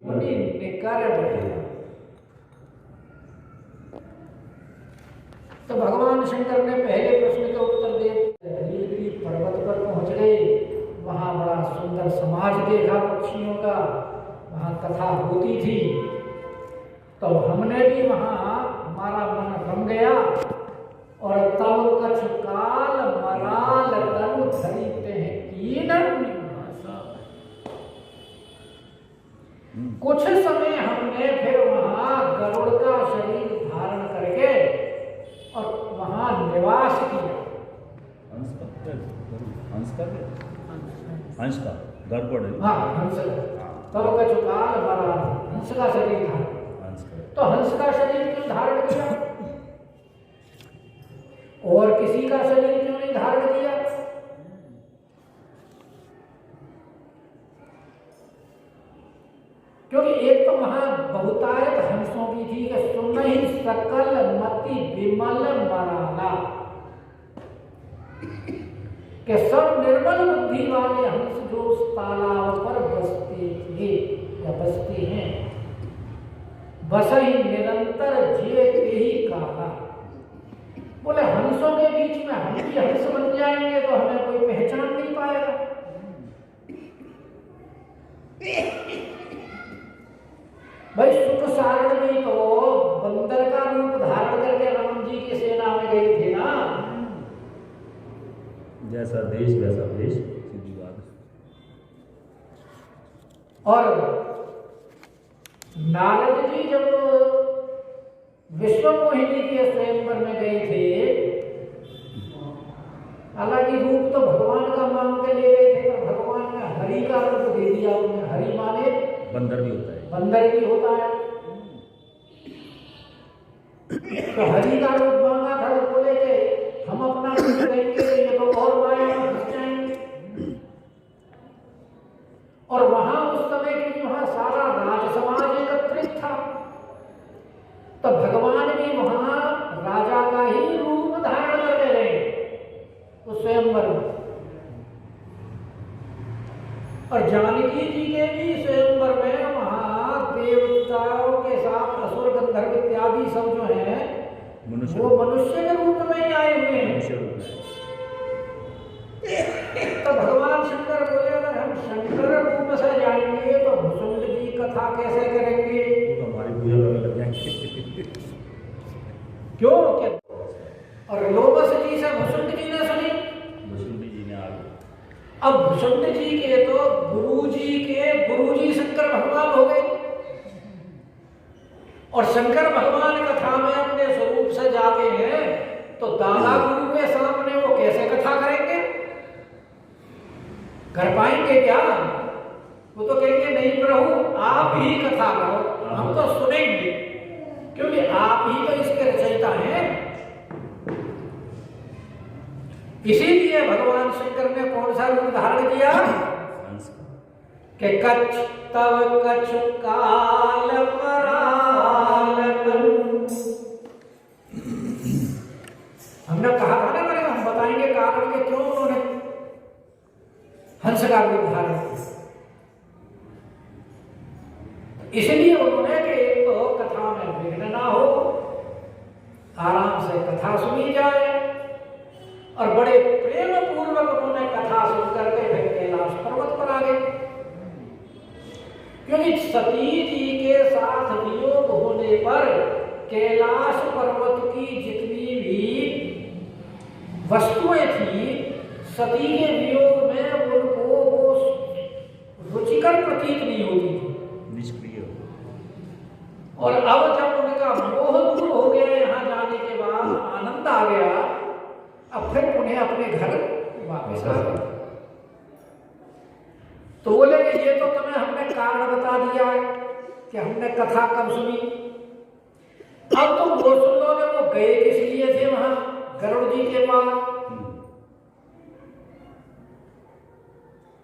तो भगवान शंकर ने पहले प्रश्न का उत्तर दे नीलगिरी पर्वत पर पहुंच गए। वहां बड़ा सुंदर समाज देखा पक्षियों का, वहां कथा होती थी। तो हमने भी वहां हमारा मन रम गया। और तब कछ काल मराल तनु धरिते हैं कीन। कुछ समय हमने फिर वहां गरुड़ का शरीर धारण करके और वहां निवास किया। हंस का गड़बड़ है। हाँ, हंस तब कछु काल मराल, हंस का शरीर था। तो हंस का शरीर क्यों धारण किया और किसी का शरीर क्यों नहीं धारण किया? क्योंकि एक तो वहां बहुतायत हंसों की थी कि सुन ही सकल मति विमल मराला, कि सब निर्मल बुद्धि वाले हंस जो उस तालाब पर बसते थे या बसते हैं, बस ही निरंतर जेते ही काला। बोले हंसों के बीच में हम भी हंस बन जाएंगे तो हमें कोई पहचान नहीं पाएगा। भाई सुख सारण भी तो बंदर का रूप धारण करके राम जी की सेना में गए थे ना। जैसा देश वैसा भेष, सीधी बात। और नारद जी जब विश्व मोहिनी के स्वयंवर में गए थे, हालांकि रूप तो भगवान का मांग के ले गए थे, पर भगवान ने हरि का रूप दे दिया उन्हें। हरि माने बंदर भी होता है, बंदर भी होता है। तो हरि का रूप मांगा था, तो बोले कि हम अपना रूप लेंगे, ये तो और माया में फंस जाएंगे। और वहां उस समय क्योंकि वहां सारा राज समाज एकत्रित था, तो भगवान भी वहां राजा का ही रूप धारण करके रहे उस स्वयंवर में। और जानकी जी के भी स्वयंवर में वहां देवताओं के साथ असुर गंधर्व इत्यादि सब जो है वो मनुष्य के रूप में ही आए हुए हैं। तो भगवान शंकर बोले अगर हम शंकर रूप से जाएंगे तो भुसुंड जी कथा कैसे करेंगे? तो हमारी पूजा करने लग जाएंगे। क्यों? और लोमस जी से भुसुंड जी ने सुनी। भुसुंड जी ने आगे अब भुसुंड जी के तो गुरु जी शंकर भगवान हो गए। और शंकर भगवान कथा में अपने स्वरूप से जाते हैं तो दादा गुरु के सामने वो कैसे कथा करेंगे? कर पाएंगे क्या? वो तो कहेंगे नहीं प्रभु आप ही कथा करो, हम तो सुनेंगे, क्योंकि आप ही तो इसके रचयिता हैं। इसीलिए भगवान शंकर ने कौन सा रूप धारण किया कि कच्छ तव कच्छ काल मराल। हमने कहा था ना, हम बताएंगे कारण के क्यों उन्होंने हंस का रूप धारण किया। इसलिए उन्होंने कि एक तो कथा में विघ्न ना हो, आराम से कथा सुनी जाए। और बड़े प्रेम पूर्वक उन्होंने कथा सुन करके फिर कैलाश पर्वत पर आ गए। क्योंकि सती जी के साथ वियोग होने पर कैलाश पर्वत की जितनी भी वस्तुएं थी, सती के वियोग में उनको वो रुचिकर प्रतीत नहीं होती थी, निष्क्रिय। और अब जब उनका मोह दूर हो गया, यहाँ जाने के बाद आनंद आ गया, अब फिर उन्हें अपने घर वापस आ गए। तो बोले कि ये तो तुम्हें हमने कारण बता दिया है कि हमने कथा कब सुनी। अब तुम वो सुन लो कि वो गए किस लिए थे वहां गरुड़ जी के पास।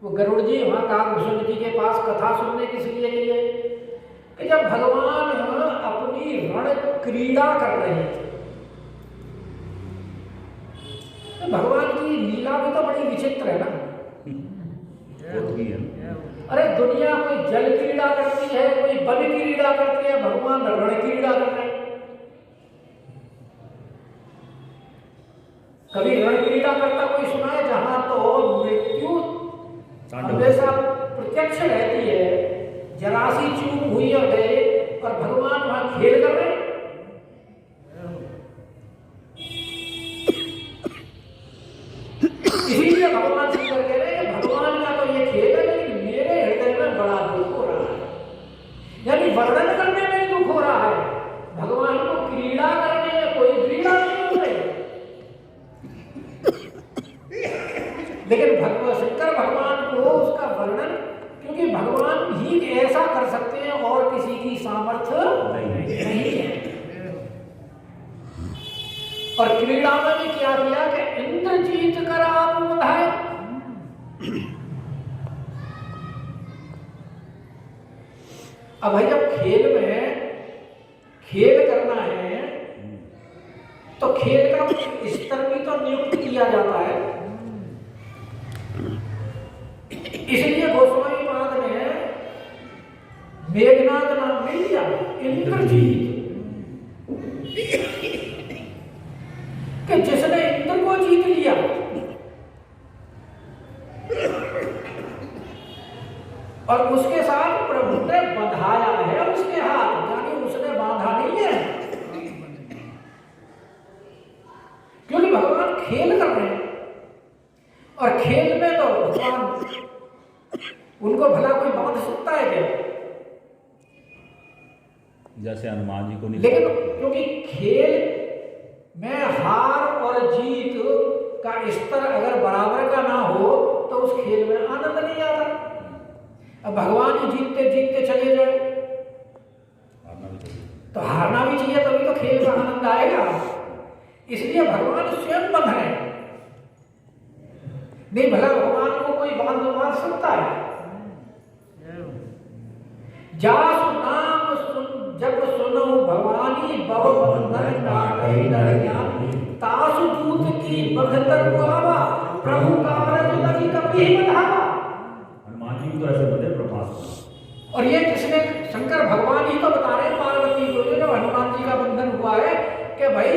वो गरुड़ जी वहां काकभूषण जी के पास कथा सुनने किस लिए गए कि जब भगवान अपनी रण क्रीड़ा कर रहे थे। तो भगवान की लीला भी तो बड़ी विचित्र है ना। अरे दुनिया कोई जल क्रीड़ा करती है, कोई क्रीड़ा करते हैं, भगवान रण क्रीड़ा कर रहे हैं। कभी रण क्रीड़ा करता कोई सुना है? जहां तो मृत्यु हमेशा प्रत्यक्ष रहती है, जरा सी चूक हुई और गए, और भगवान वहां खेल कर रहे हैं। इसीलिए भगवान शंकर कह रहे हैं भगवान का तो ये खेल है, लेकिन मेरे हृदय में बड़ा दुख हो रहा है। यानी वर्णन करने में दुख हो रहा है, भगवान को क्रीड़ा करने में कोई क्रीड़ा नहीं हो रही। लेकिन भगवान शंकर भगवान को उसका वर्णन, क्योंकि भगवान ही ऐसा कर सकते हैं और किसी की सामर्थ्य नहीं है। और क्रीड़ा में भी क्या किया कि इंद्र जीत कर आप बधाए। अब भाई जब खेल में खेल करना है तो खेल का स्तर भी तो नियुक्त किया जाता है। इसलिए गोस्वामी पाद ने मेघनाथ नाम नहीं दिया, इंद्रजीत, कि जिसने इंद्र को जीत लिया। और उसके साथ प्रभु ने बंधाया है उसके हाथ, यानी उसने बांधा नहीं है, क्योंकि भगवान खेल कर रहे हैं। और खेल में तो भगवान उनको भला कोई बांध सकता है क्या? जैसे हनुमान जी को नहीं, लेकिन क्योंकि खेल में हार और जीत का स्तर अगर बराबर का ना हो तो उस खेल में आनंद नहीं आता। अब भगवान ही जीतते जीतते चले जाए तो हारना भी चाहिए, तभी तो खेल का आनंद आएगा। इसलिए भगवान स्वयं बंध रहे हैं। नहीं भला भगवान को कोई बांध सकता है? जासु नाम जब सुनो भवानी बहु बंधन काटहि नर ज्ञानी, तासु दूत की बंधतर आवा, प्रभु कारज लगी कपि बंधावा। हनुमान जी तो ऐसे बंधे प्रभास। और ये किसने? शंकर भगवान ही तो बता रहे हैं पार्वती को, जो हनुमान जी का बंधन हुआ है कि भाई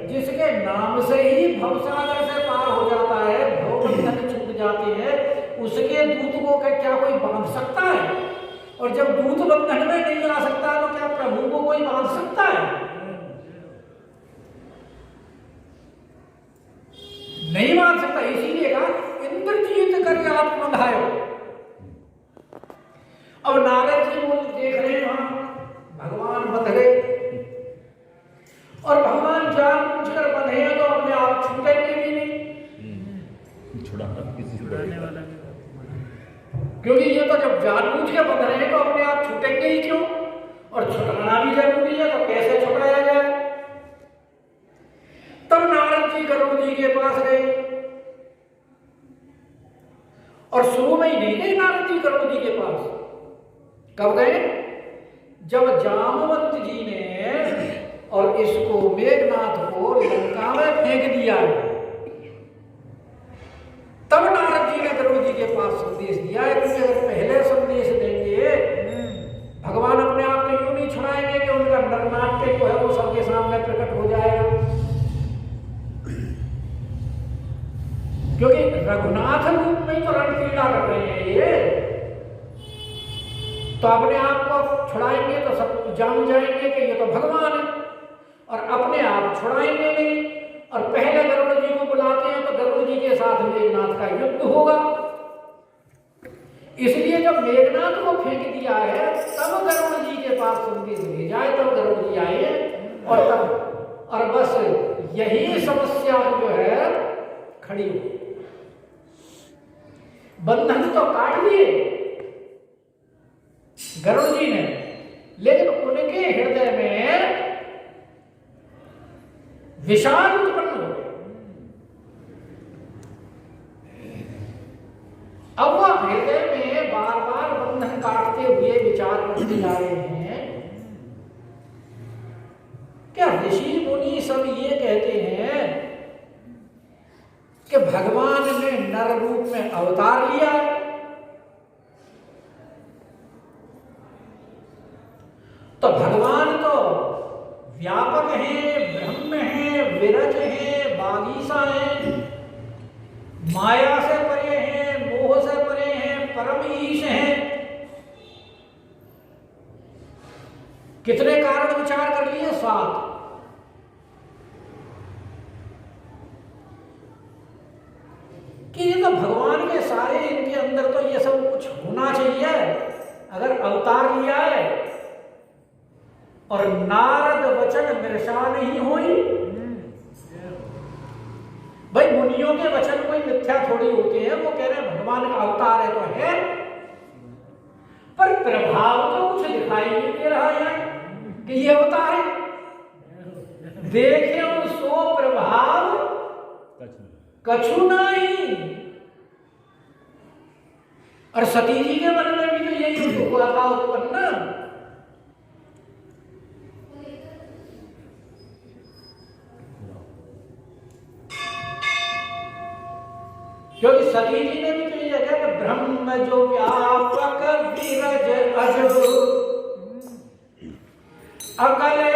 जिसके नाम से ही भवसागर से पार हो जाता है, भवबंधन छूट जाते हैं, उसके दूत को क्या कोई बांध सकता है? और जब दूत बंधन में नहीं आ सकता तो क्या प्रभु को कोई बांध सकता है? नहीं बांध सकता। इसीलिए कहा इंद्र जीत करके आप बंधाए। अब नारद जी वो देख रहे हैं वहां भगवान बंध गए, और भगवान जान पूछकर बंधे हैं तो अपने आप छूटेंगे भी नहीं, छुड़ाना किसी छुड़ाने वाला, क्योंकि ये तो जब जानबूझ के बंध रहे हैं तो अपने आप छूटेंगे ही क्यों? और छुड़ाना भी जरूरी है, तो कैसे छुड़ाया जाए? तब नारद जी गरुड़ जी के पास गए, और शुरू में ही नहीं गए नारद जी गरुड़ जी के पास। कब गए? जब जामवंत जी ने और इसको मेघनाथ को लंका में फेंक दिया है, तब नारद जी ने गरुड़ जी के पास संदेश दिया है। क्योंकि अगर पहले संदेश देंगे, भगवान अपने आप को यूं नहीं छुड़ाएंगे कि उनका नरनाट्य जो है वो सबके सामने प्रकट हो जाएगा। क्योंकि रघुनाथ रूप में तो रण क्रीड़ा कर रहे हैं ये, तो अपने आप को छुड़ाएंगे तो सब जान जाएंगे कि ये तो भगवान है, और अपने आप छुड़ाएंगे नहीं। और पहले गरुड़ जी को बुलाते हैं तो गरुड़ जी के साथ मेघनाथ का युद्ध होगा। इसलिए जब मेघनाथ को फेंक दिया है तब गरुड़ जी के पास संदेश भेजा है, तब गरुड़ जी आए, और तब और बस यही समस्या जो है खड़ी हो। बंधन तो काट दिए गरुड़ जी ने, लेकिन उनके हृदय में विषाद उत्पन्न हो गया। अब वह हृदय में बार बार बंधन काटते हुए विचार करते जा रहे हैं। क्या ऋषि मुनि सब ये कहते हैं कि भगवान ने नर रूप में अवतार लिया है, तो भगवान तो व्यापक है, ब्रह्म है, विरज है, बागीसा है, माया से परे हैं, मोह से परे हैं, परम ईश हैं। कितने कारण विचार कर लिए? 7। कि ये तो भगवान के सारे, इनके अंदर तो ये सब कुछ होना चाहिए। अगर अवतार लिया है और नारद वचन मृषा नहीं हुई, भाई मुनियों के वचन कोई मिथ्या थोड़ी होते हैं। वो कह रहे हैं भगवान का अवतार है तो है, पर प्रभाव तो कुछ दिखाई नहीं दे रहा है कि ये अवतार है। देखे सो प्रभाव कछु नहीं। और सती जी के मन में भी तो यही हुआ था उत्पन्न, क्योंकि सती जी ने भी तो ये कहा कि ब्रह्म जो व्यापक विरज अजर अकल है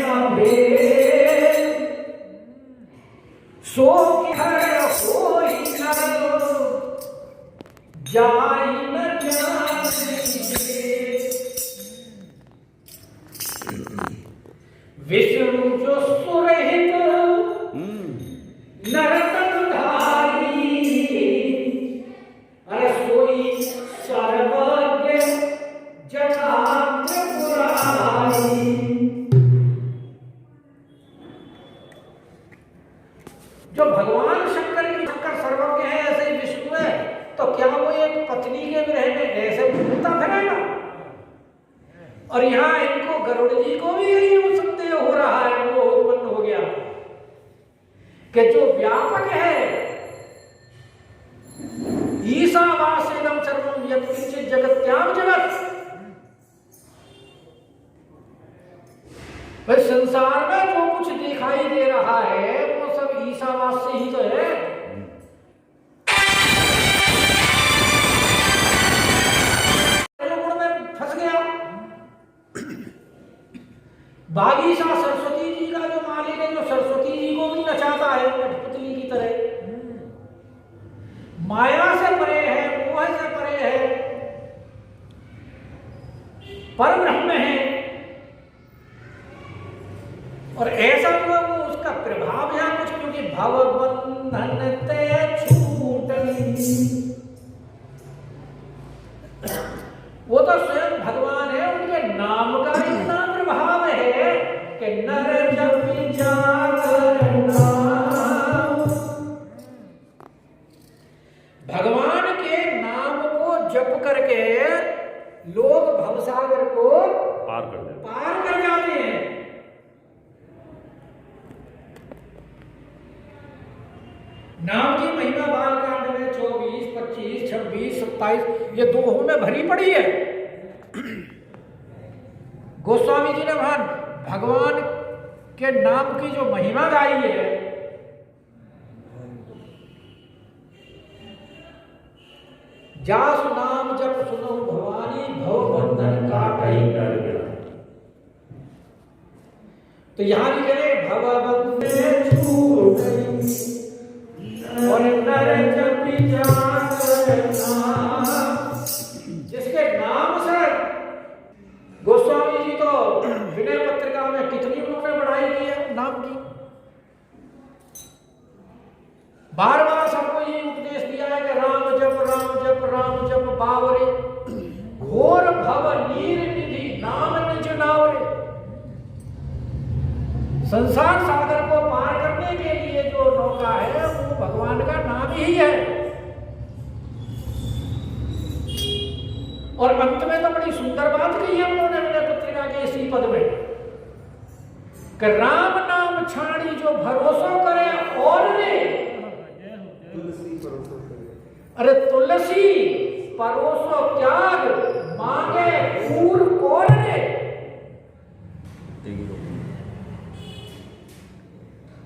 अभेद सो हर होई नर जाई न जाने विष्णु जो सुरहित नरतन धारी अरे सोई सर्वज्ञ जटाग्र पुरारी। जो भगवान शंकर की शंकर सर्वज्ञ है, ऐसे ही विष्णु है, तो क्या वो एक पत्नी के विरह में ऐसे घूमता फिरेगा? और यहाँ इनको गरुड़ जी को भी यही संदेह हो रहा है, वो उत्पन्न हो गया कि जो व्यापक है, ईशावास्यम सर्वम यत्किंचित् जगत्याम जगत, भाई संसार में जो कुछ दिखाई दे रहा है वो सब ईशावास्य ही तो है। में फंस गया। बागीसा सरस्वती जी का जो मालिक है, जो सरस्वती जी को भी नचाता है कठपुतली की तरह, माया से परे है, मोह से परे है, पर ब्रह्म है। और ऐसा हुआ वो उसका प्रभाव यहां कुछ, क्योंकि भव बंधन ते छूटनी, वो तो स्वयं भगवान है, उनके नाम का इतना प्रभाव है कि नर जपि जाकर नाम, भगवान के नाम को जप करके लोग भवसागर को पार कर जाते हैं। नाम की महिमा बालकांड में 24, 25, 26, 27 ये दोहों में भरी पड़ी है। गोस्वामी जी ने भगवान के नाम की जो महिमा गाई है, जासु नाम जप सुनो भवानी भव बंधन काटहि नर गिरा। तो यहां भी कह रहे भव बंधन छूटहि और नर जपि जाकर नाम, जिसके नाम से गोस्वामी जी तो विनय पत्रिका में कितनी उन्होंने बढ़ाई की है नाम की। बार बार सबको ये उपदेश दिया है कि राम जप राम जप राम जप बावरे, घोर भव नीर निधि नाम निज नावरे। संसार सागर को पार करने के लिए जो नौका है वो भगवान का नाम ही है। और अंत में तो बड़ी सुंदर बात कही है उन्होंने विनय पत्रिका के इसी पद में कि राम नाम छाड़ी जो भरोसा करे और ने, अरे तुलसी परोसो त्याग मांगे पूर कौन ने।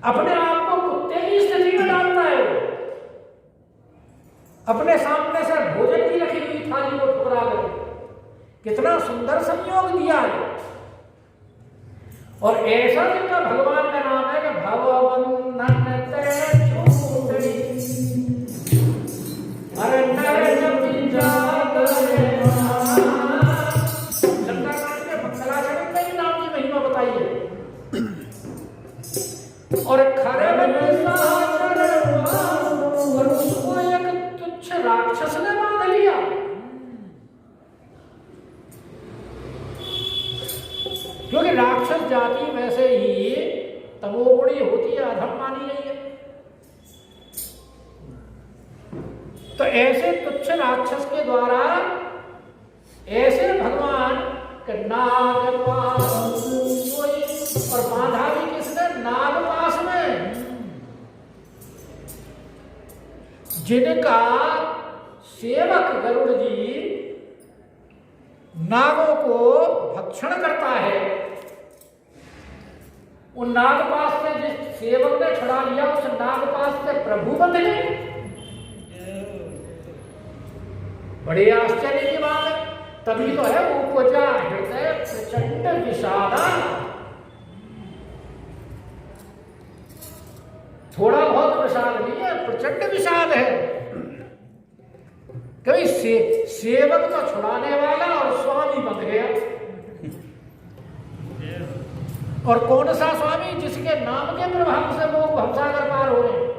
अपने आप को कुत्ते की स्थिति में डालता है वो, अपने सामने से भोजन की रखी हुई थाली को ठुकरा कर। कितना सुंदर संयोग दिया है। और ऐसा जिनका भगवान का नाम है कि भवबंधन ते छूटई, अरे नर जपि जागरे शंकराचार्य ने मंगलाचरण में ही नाम की महिमा बताई है। और खरे और उसको एक तुच्छ राक्षस ने बांध लिया। क्योंकि राक्षस जाति वैसे ही तमोगुणी होती है, अधम मानी गई है। तो ऐसे तुच्छ राक्षस के द्वारा ऐसे भगवान के नागपाश, और बांधा भी किसने? नागपाश में, जिनका सेवक गरुड़ जी नागों को भक्षण करता है। उन नागपाश से जिस सेवक ने छुड़ा लिया, उस नागपाश से प्रभु बंध गए। बड़े आश्चर्य की बात है। तभी तो है उपजा हृदय प्रचंड विषादा। थोड़ा बहुत विषाद नहीं है, प्रचंड विषाद है। कभी सेवक तो छुड़ाने वाला और स्वामी बन गया। और कौन सा स्वामी? जिसके नाम के प्रभाव से लोग भवसागर पार हो रहे हैं।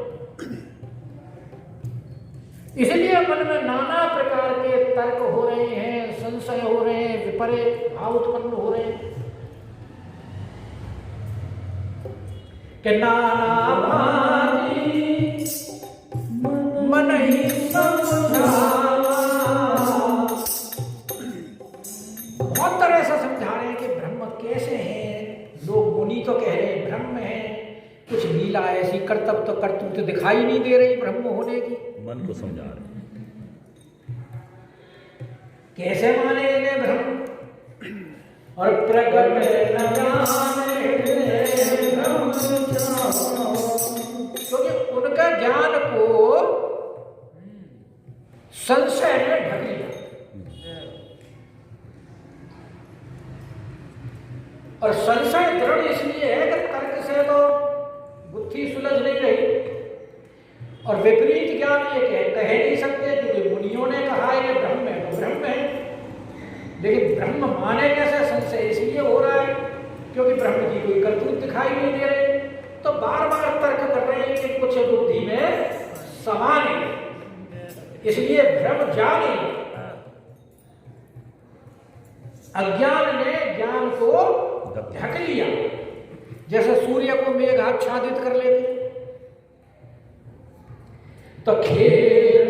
इसलिए मन में नाना प्रकार के तर्क हो रहे हैं, संशय हो रहे हैं, विपरीत भाव उत्पन्न हो रहे हैं कि नाना भांति मन ही समझावा। बहुत तरह से समझा रहे हैं कि ब्रह्म कैसे हैं। लोग मुनि तो कह रहे हैं ब्रह्म है, कुछ लीला ऐसी कर्तव्य तो कर्तव्य तो दिखाई नहीं दे रही ब्रह्म होने की। मन को समझा रहे हैं। कैसे माने इन्हें ब्रह्म? और प्रगट न जाने ब्रह्म, क्योंकि उनका ज्ञान को संशय ने ढक लिया। और संशय दृढ़ इसलिए है कि तर्क से तो बुद्धि सुलझ नहीं रही, और विपरीत ज्ञान ये कह नहीं सकते, क्योंकि मुनियों ने कहा है कि ब्रह्म है तो ब्रह्म है। लेकिन ब्रह्म माने कैसे? संशय इसलिए हो रहा है क्योंकि ब्रह्म की कोई करतूत दिखाई नहीं दे रही। तो बार बार तर्क कर रहे हैं कि कुछ बुद्धि में समान है, इसलिए भ्रम जाने। अज्ञान ने ज्ञान को ढक लिया, जैसे सूर्य को मेघ आच्छादित कर लेते। तो खेल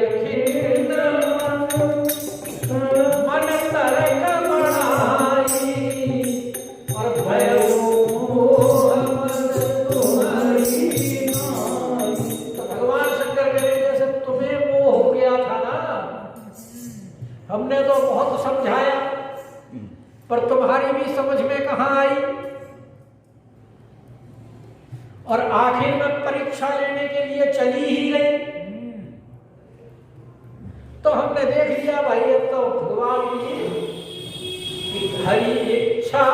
मन तरक बढ़ाई, और तो भगवान शंकर के लिए जैसे तुम्हें मोह हो गया था ना, हमने तो बहुत समझाया पर तुम्हारी भी समझ में कहां आई। और आखिर में परीक्षा लेने के लिए चली ही गई। तो हमने देख लिया भाई, अब तो भगवान की हरि इच्छा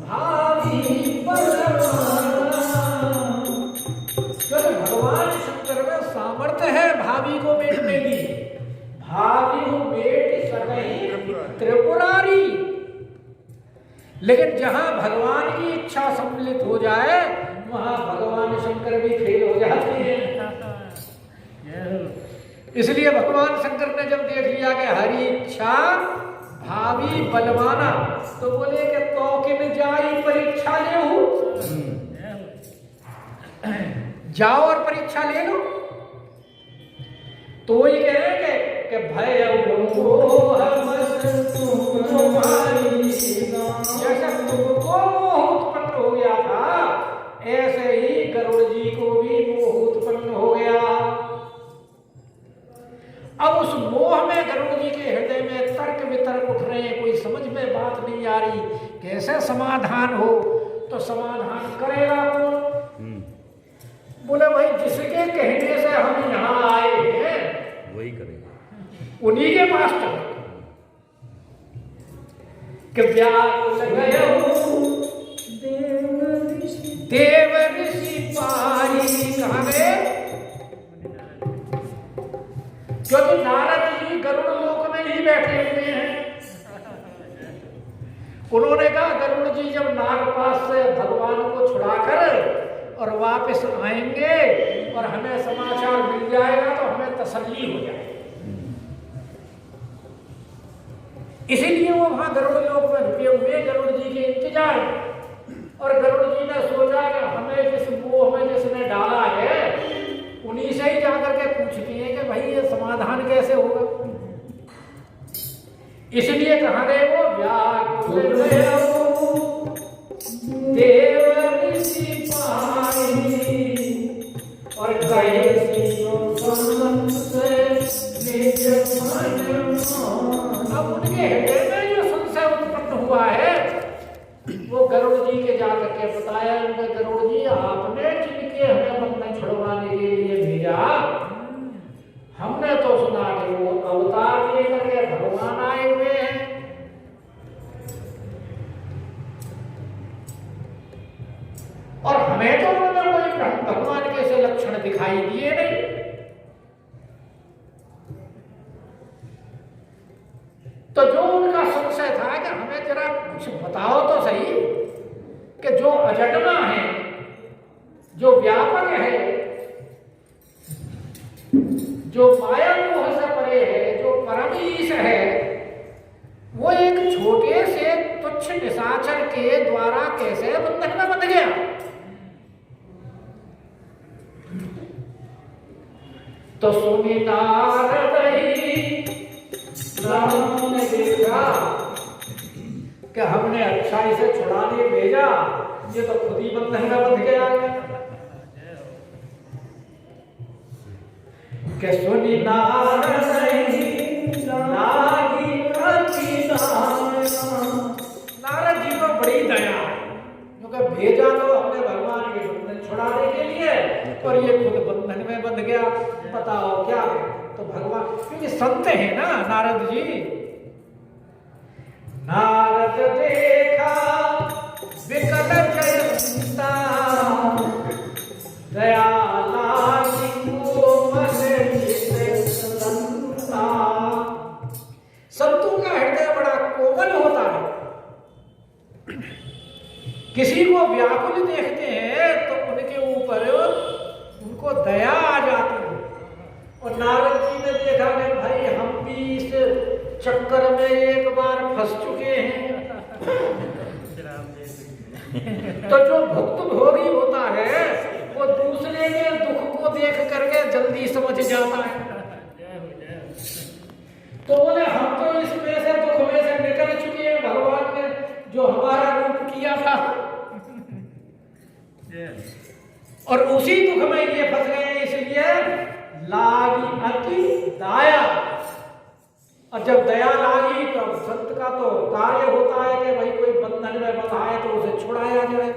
भावी बलवाना। भगवान शंकर में सामर्थ्य है भावी को बेटने की। भावी को बेट सके त्रिपुरारी, लेकिन जहां भगवान की इच्छा सम्मिलित हो जाए वहां भगवान शंकर भी फेल हो जाते हैं। इसलिए भगवान शंकर ने जब देख लिया कि हरि इच्छा भावी बलवाना, तो बोले कि तो किन जाई परीक्षा ले हो, जाओ और परीक्षा ले लो। तो वही कह रहे हैं कि भय जैसा तुमको मोह उत्पन्न हो गया था, ऐसे ही गरुड़ जी को भी मोह उत्पन्न हो गया। अब उस मोह में गरुड़ जी के हृदय में तर्क वितर्क उठ रहे हैं, कोई समझ में बात नहीं आ रही, कैसे समाधान हो। तो समाधान करेगा कौन? बोले भाई जिसके कहने से हम यहाँ आए हैं वही करेगा, उन्हीं के पास चलो। कि व्याकुल गए क्योंकि नारद जी गरुड़ लोक में ही बैठे हुए हैं। उन्होंने कहा गरुड़ जी जब नागपाश से भगवान को छुड़ाकर और वापस आएंगे और हमें समाचार मिल जाएगा तो हमें तसल्ली हो जाएगी। इसीलिए वो वहां गरुड़ लोक में रुके हुए गरुड़ जी के इंतजार में। और गरुड़ जी ने सोचा कि हमें जिस मोह में जिसने डाला है उन्हीं से ही जाकर के पूछती है कि भाई ये समाधान कैसे होगा। इसलिए कहा गए वो व्याकुल देव ऋषि पाई और अब उनके हृदय में जो संशय उत्पन्न हुआ है वो गरुड़ जी के जाकर के बताया। उनके गरुड़ जी आपने जिनके हमें बंधन छुड़वाने के लिए भेजा, हमने तो सुना कि वो अवतार लेकर के भगवान आए हुए हैं। और हमें तो उन्होंने कोई भगवान के से लक्षण दिखाई दिए नहीं। तो जो उनका संशय था कि हमें जरा कुछ बताओ तो सही कि जो अजन्मा है, जो व्यापक है, जो माया मोह से परे है, जो परम ईश है, वो एक छोटे से तुच्छ निशाचर के द्वारा कैसे बंधन में बंध गया। तो सुनी नारद ने देखा कि हमने अच्छाई से छुड़ाने भेजा, ये तो खुद ही बंधन में बंध गया। कि सुनी नारद जी को बड़ी दया, क्योंकि भेजा तो हमने भगवान के बंधन छुड़ाने के लिए और ये खुद बंधन में बंध गया। बताओ क्या है? तो भगवान, क्योंकि संत है ना नारद जी। नारद देखा विकट जयंता दया लागी कोमल चित संता। संतों का हृदय बड़ा कोमल होता है। किसी को व्याकुल देखते हैं तो उनके ऊपर उनको दया आ जाती है। और नारद जी ने देखा कि भाई हम भी इस चक्कर में एक बार फंस चुके हैं। तो जो भक्त भोगी होता है वो दूसरे के दुख को देख करके जल्दी समझ जाता है। तो बोले हम तो इसमें से दुख में से निकल चुके हैं, भगवान ने जो हमारा रूप किया था और उसी दुख में ये फंस गए। इसलिए लागी अति दया, और जब दया लागी तो संत का तो कार्य होता है कि भाई कोई बंधन में बंधा है तो उसे छुड़ाया जाए।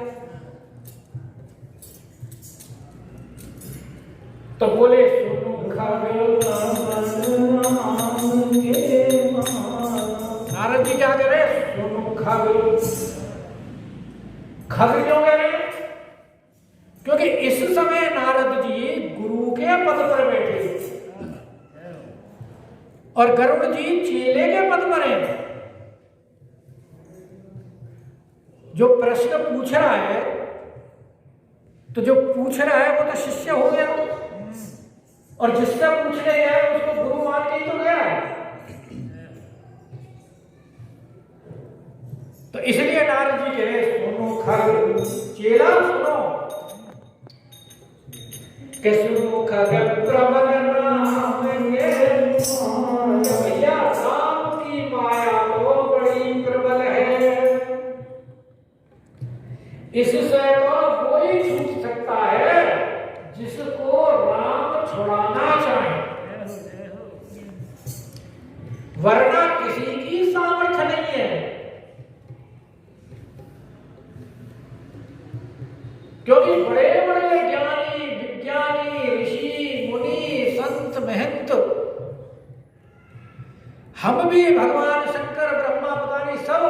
तो बोले सुनो नारद जी क्या कह रहे? सुनो खग क्यों कह रहे? क्योंकि इस समय नारद जी गुरु के पद पर बैठे और गरुड़ जी चेले के पद पर हैं। जो प्रश्न पूछ रहा है तो जो पूछ रहा है वो तो शिष्य हो गया, और जिससे पूछने गया है उसको गुरु मान के ही तो गया है। तो इसलिए नारद जी कह रहे सुनो खग, चेला सुनो कि सुनो खग प्रबल नाम के भैया राम की माया तो बड़ी प्रबल है। इससे तो कोई छूट सकता है जिसको राम छुड़ाना चाहे, वरना किसी की सामर्थ्य नहीं है। क्योंकि बड़े बड़े ज्ञानी विज्ञानी ऋषि मुनि संत महंत, हम भी भगवान शंकर ब्रह्मा पता नहीं सब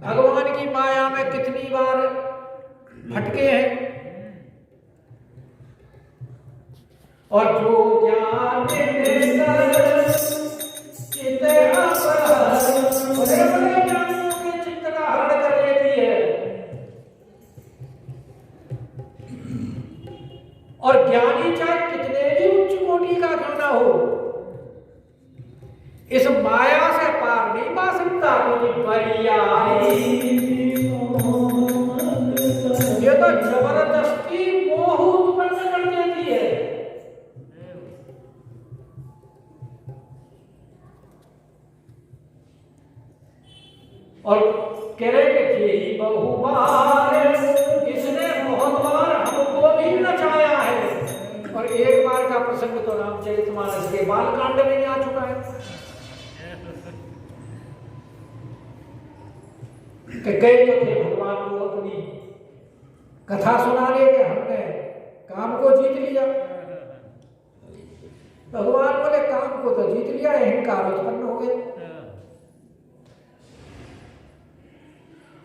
भगवान की माया में कितनी बार भटके हैं और जो ज्ञान देकर चित्त अपहरण, बड़े बड़े ज्ञानियों के चित्त का हरण कर लेती है। और ज्ञानी चाहे कितने भी उच्च कोटि का क्यों ना हो, इस माया से पार नहीं पा सकता, क्योंकि ये तो जबरदस्ती मोह उत्पन्न कर देती है। और कह रहे कि यही बहुबार, इसने बहुत बार हमको भी नचाया है। और एक बार का प्रसंग तो रामचरितमानस के बालकांड में आ चुका है कि कई तो थे भगवान को अपनी कथा सुनाने के, हमने काम को जीत लिया। भगवान बोले काम को तो जीत लिया, अहंकार उत्पन्न हो गया।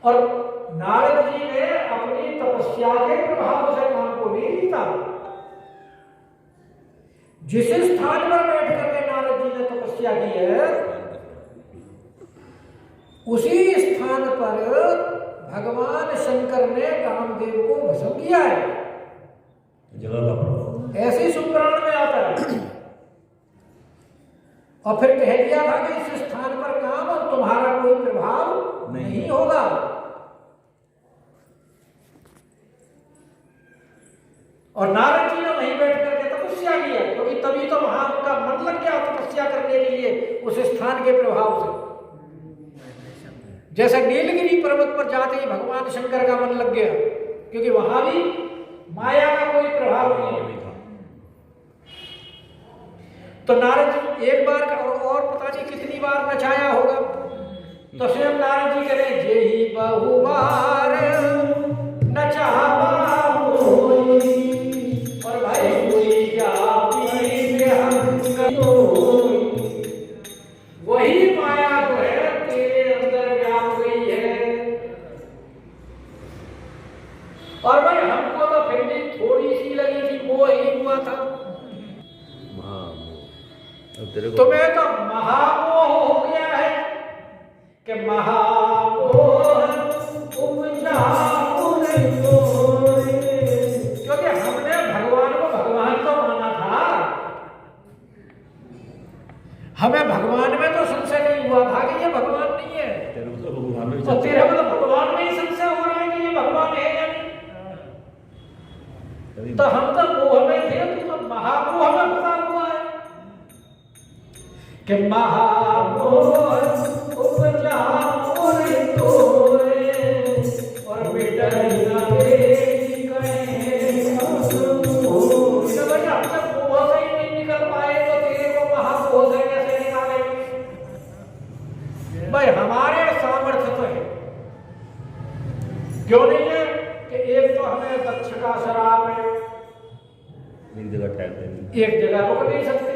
और नारद जी ने अपनी तपस्या के प्रभाव से काम को नहीं जीता। जिस स्थान पर बैठ करके नारद जी ने तपस्या की है, उसी स्थान पर भगवान शंकर ने कामदेव को भस्म किया है। जगह का प्रभाव ऐसी सुपुराण में आता है। और फिर कह दिया था कि इस स्थान पर काम और तुम्हारा कोई प्रभाव नहीं होगा। और नारद जी ने वहीं बैठ करके तपस्या किया, क्योंकि तभी तो वहां उनका मन लग गया तपस्या करने के लिए उस स्थान के प्रभाव से। जैसे नीलगिरी पर्वत पर जाते ही भगवान शंकर का मन लग गया, क्योंकि वहां भी माया का कोई प्रभाव नहीं है। तो नारद जी एक बार का और पता नहीं कितनी बार नचाया होगा। तो स्वयं नारद जी करें, जे ही बहुबार नचावा होई, और भाई कोई क्या वही माया जो है तेरे अंदर व्याप गई है। और भाई हमको तो फिर भी थोड़ी सी लगी थी, वो ही हुआ था। तुम्हें तो महामोह हो गया है कि महामोह उपजा, क्योंकि हमने भगवान को भगवान तो माना था। हमें भगवान में तो संशय नहीं हुआ था कि ये भगवान नहीं है। तो तेरे को तो भगवान में ही संशय हो रहा है कि ये भगवान है या नहीं। तो हम तो मोह में थे, तो महामोह में फंसा हुआ है कि महामोह उपजा और बेटा भाई हमारे सामर्थ्य तो है, क्यों नहीं है कि एक तो हमें दक्ष का शराब है, एक जगह ठहरते नहीं, एक जगह रुक नहीं सकते।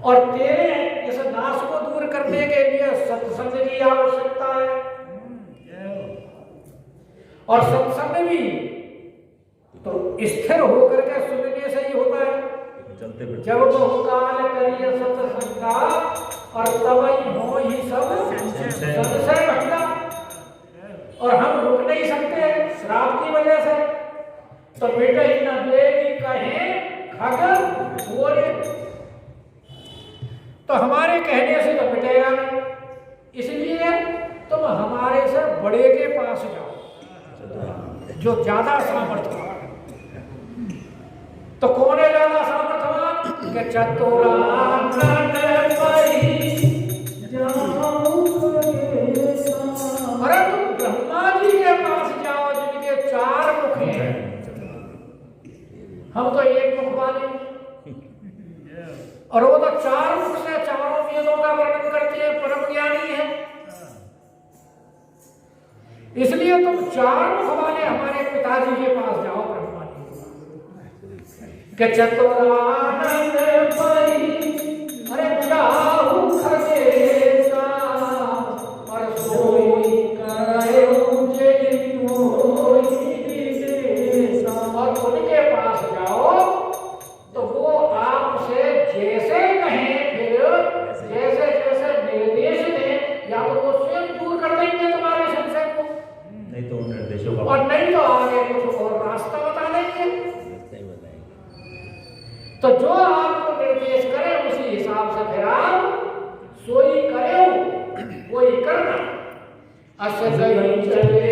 और तेरे इस नाश को दूर करने के लिए सत्संग की आवश्यकता है। और सत्संग भी तो स्थिर होकर के सुनने से ही होता है। जब बहुकाल करिए सत्संगा और तब हो ही सब संशय भटका। और हम रुक नहीं सकते श्राप की वजह से। तो बेटा ही न देगी कहे खग बोले, तो हमारे कहने से तो मिटेगा नहीं। इसलिए तुम हमारे से बड़े के पास जाओ जो ज्यादा सामर्थ्यवान। तो कौन है ज्यादा सामर्थ्यवान? कि चतुरानन पई जाऊं। अरे तुम ब्रह्मा जी के पास जाओ जिनके 4 मुख हैं, हम तो 1 मुख वाले। और वो तो 4 मुख से 4 वेदों का वर्णन करते हैं, परम ज्ञानी है। इसलिए तुम 4 मुख वाले हमारे पिताजी के पास जाओ, ब्रह्मा जी के चतुरानन पई अरे जाहु खगेसा और सोई करयो जे होई दिशा। और उनके पास जाओ कोई करना अस गई चले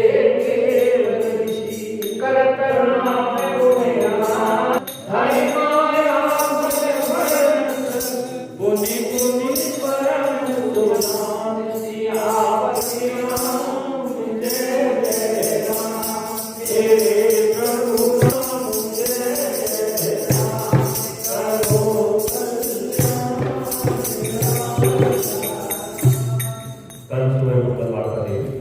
करत नाम गुणगान हरि माया बुनि बुनि परम सुनाम सियावति राम जय जय राम हे प्रभु राम जय जय राम करो कल सुबह मंगलवार का दिन